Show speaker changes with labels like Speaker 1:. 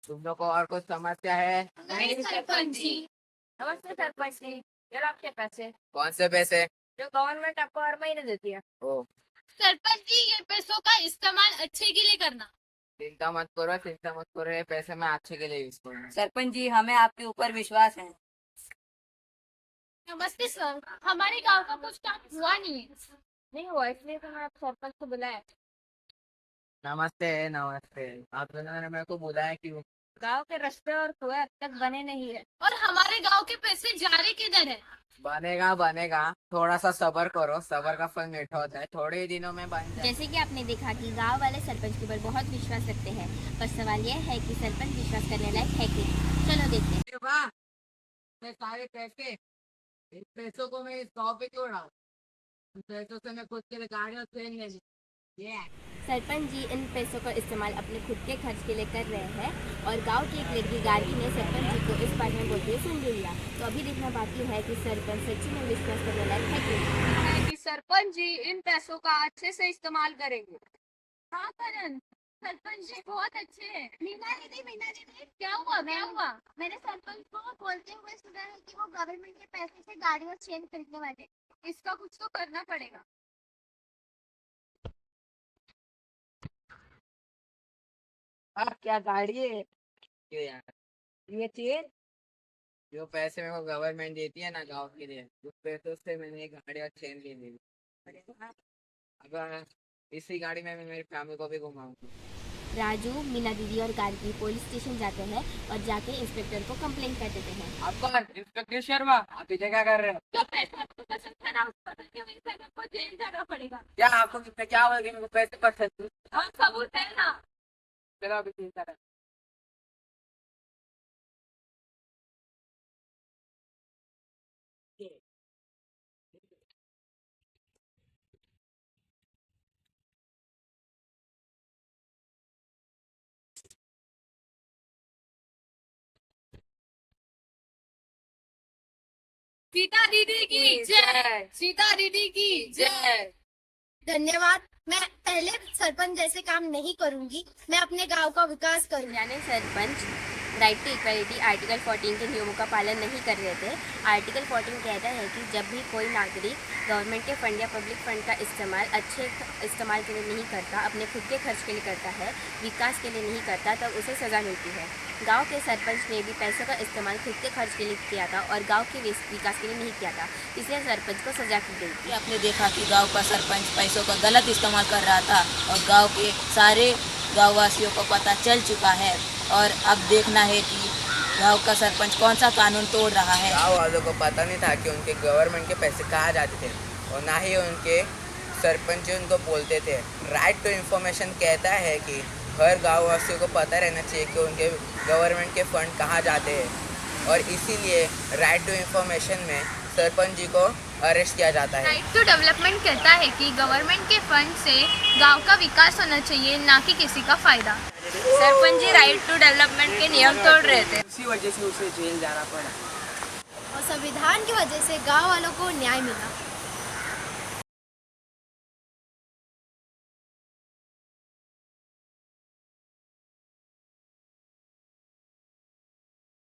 Speaker 1: तुम लोग को और कुछ समस्या है?
Speaker 2: नहीं सरपंच जी।
Speaker 3: नमस्ते सरपंच जी, ये लो आपके पैसे
Speaker 1: कौन से पैसे?
Speaker 3: जो गवर्नमेंट आपको हर महीने देती है।
Speaker 1: ओ,
Speaker 2: सरपंच जी ये पैसों का इस्तेमाल अच्छे के लिए करना।
Speaker 1: चिंता मत करो, चिंता मत करो, ये पैसे मैं अच्छे के लिए यूज करूंगा।
Speaker 3: सरपंच जी, हमें आपके ऊपर विश्वास है।
Speaker 2: नमस्ते सर, हमारे गांव का कुछ काम हुआ नहीं है।
Speaker 3: नहीं हुआ इसलिए तो मैं आप सरपंच को बुलाया।
Speaker 1: नमस्ते नमस्ते, आप लोगों ने मेरे को बुलाया क्यों?
Speaker 3: गांव के रास्ते और कुएं अब तक बने नहीं है।
Speaker 2: और हमारे गांव के पैसे जा रहे किधर है?
Speaker 1: बनेगा बनेगा, थोड़ा सा सब्र करो, सब्र का फल मीठा होता है, थोड़े ही दिनों में बन जाए।
Speaker 4: जैसे कि आपने देखा कि गांव वाले सरपंच के ऊपर बहुत विश्वास रखते हैं, पर सवाल यह है कि सरपंच विश्वास करने लायक है कि नहीं। चलो देखते हैं।
Speaker 1: अरे वाह, ये सारे पैसे, इन पैसों को मैं इस गाँव पे क्यों डालूं? इन पैसों से मैं खुद के लिए गाड़ी और ट्रेन ले लूं।
Speaker 4: सरपंच जी इन पैसों का इस्तेमाल अपने खुद के खर्च के लिए कर रहे हैं और गांव की एक लड़की गार्गी ने सरपंच जी को इस बारे में बोलते हुए सुन भी लिया। तो अभी देखना बाकी है कि सरपंच सच्ची में विश्वास करने लायक है कि नहीं।
Speaker 3: कि सरपंच जी इन पैसों का अच्छे से इस्तेमाल करेंगे।
Speaker 2: हाँ करण, सरपंच जी बहुत अच्छे हैं। मीना दीदी क्या हुआ क्या हुआ?
Speaker 5: मैंने सरपंच को बोलते हुए सुना है कि वो गवर्नमेंट के पैसे से गाड़ी और चेन खरीदने वाले।
Speaker 2: इसका कुछ तो करना पड़ेगा।
Speaker 3: क्या गाड़ी है
Speaker 1: क्यों यार?
Speaker 3: ये चेन?
Speaker 1: जो पैसे मेरे को गवर्नमेंट देती है ना गाँव के लिए, उस पैसों से मैंने एक गाड़ी और चेन ले ली। अब इसी गाड़ी में मैं मेरी फैमिली को भी घुमाऊंगा।
Speaker 4: राजू, मीना दीदी और गार्गी पुलिस स्टेशन जाते हैं और जाके इंस्पेक्टर को कंप्लेन कर देते हैं।
Speaker 1: आप कौन? इंस्पेक्टर शर्मा, आप पीछे क्या कर रहे हो?
Speaker 2: जो पैसा आपको पसंद था ना, उस पर क्यों इस तरह को जेल जाना पड़ेगा?
Speaker 1: क्या आपको क्या होगा कि मेरे को पैसे पसंद है?
Speaker 2: और सबूत है ना?
Speaker 1: चलो अभी चिंता कर।
Speaker 2: सीता दीदी की जय, सीता दीदी की जय।
Speaker 5: धन्यवाद। मैं पहले सरपंच जैसे काम नहीं करूंगी, मैं अपने गांव का विकास करूंगी।
Speaker 4: यानी sarpanch right to equality article 14 के नियमों का पालन नहीं कर रहे थे। आर्टिकल 14 कहता है कि जब भी कोई नागरिक गवर्नमेंट के फंड या पब्लिक फंड का इस्तेमाल अच्छे इस्तेमाल के लिए नहीं करता, अपने खुद के खर्च के लिए करता है, विकास के लिए नहीं करता, तब उसे सज़ा मिलती है। गांव के सरपंच ने भी पैसों का इस्तेमाल खुद के खर्च के लिए किया था और गांव के विकास के लिए नहीं किया था, इसलिए सरपंच को सज़ा की गई थी।
Speaker 6: आपने देखा कि गांव का सरपंच पैसों का गलत इस्तेमाल कर रहा था और गांव के सारे गांव वासियों को पता चल चुका है और अब देखना है कि गांव का सरपंच कौन सा कानून तोड़ रहा है।
Speaker 1: गाँव वालों को पता नहीं था कि उनके गवर्नमेंट के पैसे कहाँ जाते थे और ना ही उनके सरपंच उनको बोलते थे। राइट टू इन्फॉर्मेशन कहता है कि हर गाँव वासियों को पता रहना चाहिए कि उनके गवर्नमेंट के फंड कहाँ जाते हैं और इसीलिए राइट टू इन्फॉर्मेशन में सरपंच जी को अरेस्ट किया जाता है।
Speaker 2: राइट टू डेवलपमेंट कहता है कि गवर्नमेंट के फंड से गांव का विकास होना चाहिए, ना कि किसी का फायदा।
Speaker 3: Sarpanch ji right to development के नियम तोड़ रहे थे,
Speaker 1: उसी वजह से उसे जेल जाना पड़ा।
Speaker 5: और संविधान की वजह से गांव वालों को न्याय मिला।